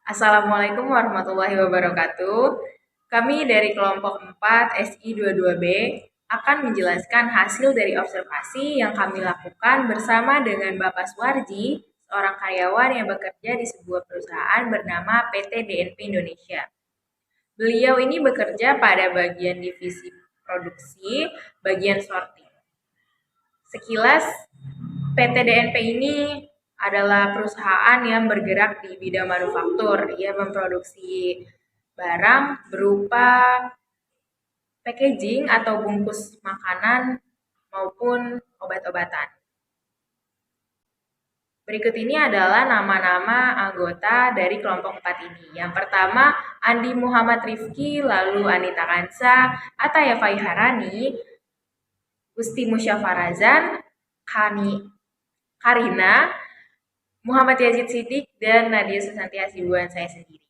Assalamualaikum warahmatullahi wabarakatuh. Kami dari kelompok 4 SI22B akan menjelaskan hasil dari observasi yang kami lakukan bersama dengan Bapak Suwarji, seorang karyawan yang bekerja di sebuah perusahaan bernama PT DNP Indonesia. Beliau ini bekerja pada bagian divisi produksi, bagian sorting. Sekilas, PT DNP ini adalah perusahaan yang bergerak di bidang manufaktur. Ia memproduksi barang berupa packaging atau bungkus makanan maupun obat-obatan. Berikut ini adalah nama-nama anggota dari kelompok 4 ini. Yang pertama, Andi Muhammad Rifki, lalu Anita Kansa, Ataya Faiharani, Gusti Musyafarazan, Karina, Muhammad Yazid Siddiq, dan Nadia Susanti Hasibuan saya sendiri.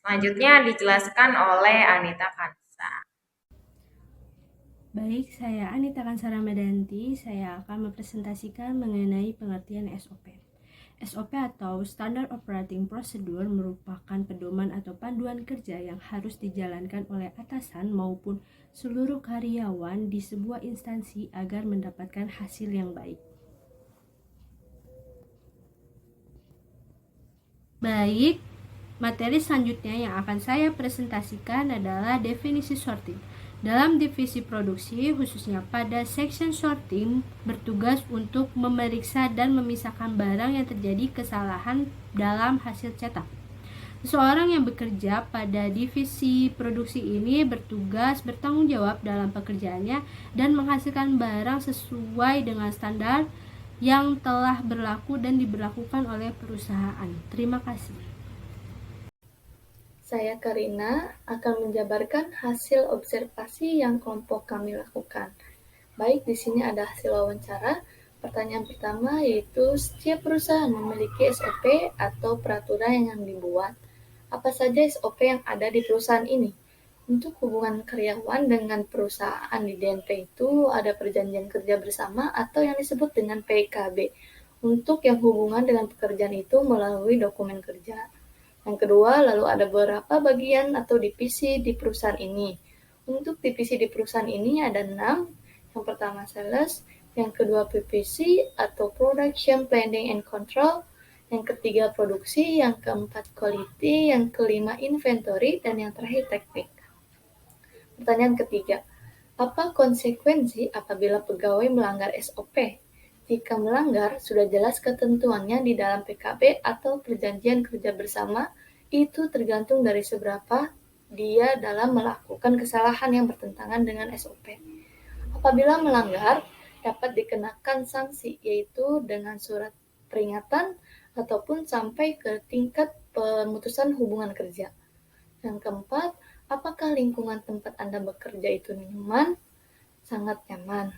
Selanjutnya dijelaskan oleh Anita Kansa. Baik, saya Anita Kansa Ramadanti. Saya akan mempresentasikan mengenai pengertian SOP. SOP atau Standard Operating Procedure merupakan pedoman atau panduan kerja yang harus dijalankan oleh atasan maupun seluruh karyawan di sebuah instansi agar mendapatkan hasil yang baik. Baik, materi selanjutnya yang akan saya presentasikan adalah definisi sorting. Dalam divisi produksi, khususnya pada section sorting, bertugas untuk memeriksa dan memisahkan barang yang terjadi kesalahan dalam hasil cetak. Seseorang yang bekerja pada divisi produksi ini bertugas bertanggung jawab dalam pekerjaannya dan menghasilkan barang sesuai dengan standar yang telah berlaku dan diberlakukan oleh perusahaan. Terima kasih. Saya Karina akan menjabarkan hasil observasi yang kelompok kami lakukan. Baik, di sini ada hasil wawancara. Pertanyaan pertama yaitu setiap perusahaan memiliki SOP atau peraturan yang dibuat. Apa saja SOP yang ada di perusahaan ini? Untuk hubungan karyawan dengan perusahaan di DNP itu ada perjanjian kerja bersama atau yang disebut dengan PKB. Untuk yang hubungan dengan pekerjaan itu melalui dokumen kerja. Yang kedua, lalu ada beberapa bagian atau divisi di perusahaan ini. Untuk divisi di perusahaan ini ada 6. Yang pertama sales, yang kedua PPC atau Production Planning and Control, yang ketiga produksi, yang keempat quality, yang kelima inventory, dan yang terakhir teknik. Pertanyaan ketiga, apa konsekuensi apabila pegawai melanggar SOP? Jika melanggar, sudah jelas ketentuannya di dalam PKB atau perjanjian kerja bersama, itu tergantung dari seberapa dia dalam melakukan kesalahan yang bertentangan dengan SOP. Apabila melanggar, dapat dikenakan sanksi, yaitu dengan surat peringatan ataupun sampai ke tingkat pemutusan hubungan kerja. Yang keempat, apakah lingkungan tempat Anda bekerja itu nyaman? Sangat nyaman.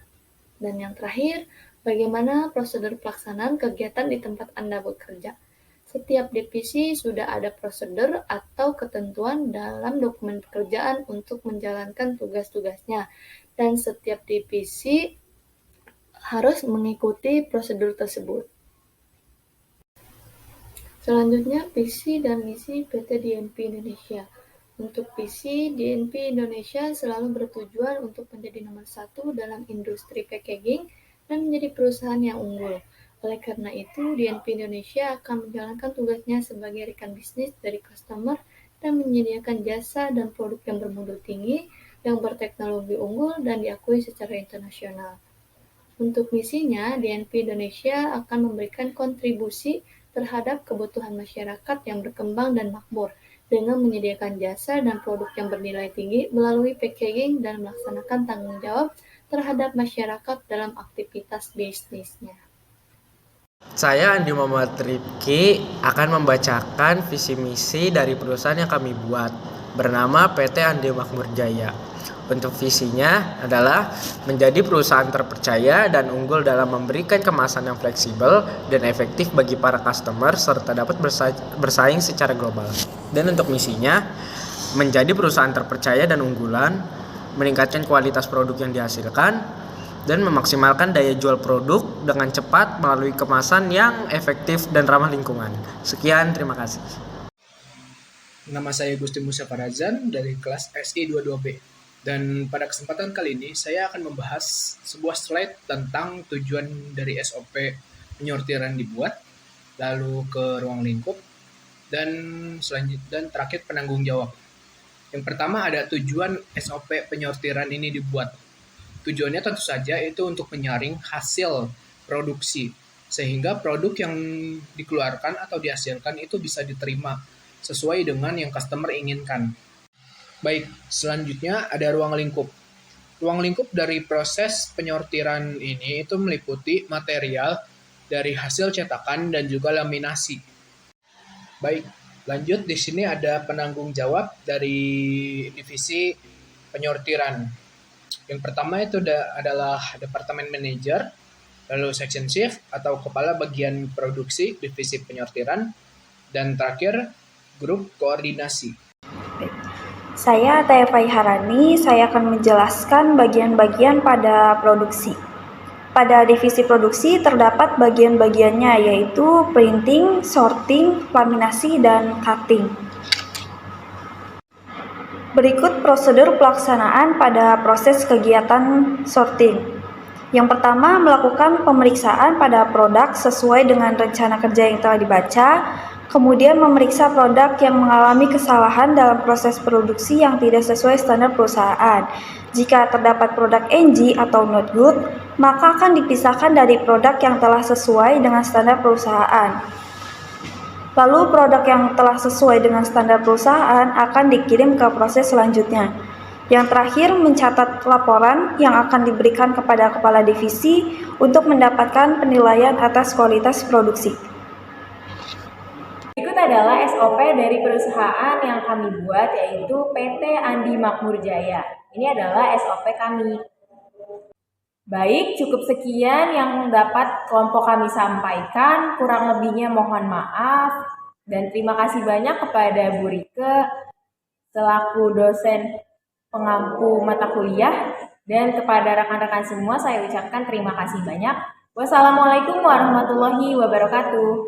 Dan yang terakhir, bagaimana prosedur pelaksanaan kegiatan di tempat Anda bekerja? Setiap divisi sudah ada prosedur atau ketentuan dalam dokumen pekerjaan untuk menjalankan tugas-tugasnya, dan setiap divisi harus mengikuti prosedur tersebut. Selanjutnya, visi dan misi PT DNP Indonesia. Untuk visi, DNP Indonesia selalu bertujuan untuk menjadi nomor 1 dalam industri packaging dan menjadi perusahaan yang unggul. Oleh karena itu, DNP Indonesia akan menjalankan tugasnya sebagai rekan bisnis dari customer dan menyediakan jasa dan produk yang bermutu tinggi, yang berteknologi unggul dan diakui secara internasional. Untuk misinya, DNP Indonesia akan memberikan kontribusi terhadap kebutuhan masyarakat yang berkembang dan makmur dengan menyediakan jasa dan produk yang bernilai tinggi melalui packaging dan melaksanakan tanggung jawab terhadap masyarakat dalam aktivitas bisnisnya. Saya Andi Muhammad Rifki akan membacakan visi misi dari perusahaan yang kami buat bernama PT Andi Makmur Jaya. Untuk visinya adalah menjadi perusahaan terpercaya dan unggul dalam memberikan kemasan yang fleksibel dan efektif bagi para customer serta dapat bersaing secara global. Dan untuk misinya, menjadi perusahaan terpercaya dan unggulan, meningkatkan kualitas produk yang dihasilkan, dan memaksimalkan daya jual produk dengan cepat melalui kemasan yang efektif dan ramah lingkungan. Sekian, terima kasih. Nama saya Gusti Musa Farazan dari kelas SI 22B. Dan pada kesempatan kali ini saya akan membahas sebuah slide tentang tujuan dari SOP penyortiran dibuat, lalu ke ruang lingkup, dan terakhir penanggung jawab. Yang pertama ada tujuan SOP penyortiran ini dibuat. Tujuannya tentu saja itu untuk menyaring hasil produksi, sehingga produk yang dikeluarkan atau dihasilkan itu bisa diterima sesuai dengan yang customer inginkan. Baik, selanjutnya ada ruang lingkup. Ruang lingkup dari proses penyortiran ini itu meliputi material dari hasil cetakan dan juga laminasi. Baik, lanjut di sini ada penanggung jawab dari divisi penyortiran. Yang pertama itu adalah departemen manager, lalu section chief atau kepala bagian produksi divisi penyortiran, dan terakhir grup koordinasi. Saya Taya Faiharani, saya akan menjelaskan bagian-bagian pada produksi. Pada divisi produksi terdapat bagian-bagiannya yaitu printing, sorting, laminasi, dan cutting. Berikut prosedur pelaksanaan pada proses kegiatan sorting. Yang pertama, melakukan pemeriksaan pada produk sesuai dengan rencana kerja yang telah dibaca, kemudian memeriksa produk yang mengalami kesalahan dalam proses produksi yang tidak sesuai standar perusahaan. Jika terdapat produk NG atau not good, maka akan dipisahkan dari produk yang telah sesuai dengan standar perusahaan. Lalu produk yang telah sesuai dengan standar perusahaan akan dikirim ke proses selanjutnya. Yang terakhir, mencatat laporan yang akan diberikan kepada kepala divisi untuk mendapatkan penilaian atas kualitas produksi. Berikut adalah SOP dari perusahaan yang kami buat, yaitu PT Andi Makmur Jaya. Ini adalah SOP kami. Baik, cukup sekian yang dapat kelompok kami sampaikan. Kurang lebihnya mohon maaf. Dan terima kasih banyak kepada Bu Rike selaku dosen pengampu mata kuliah. Dan kepada rekan-rekan semua saya ucapkan terima kasih banyak. Wassalamualaikum warahmatullahi wabarakatuh.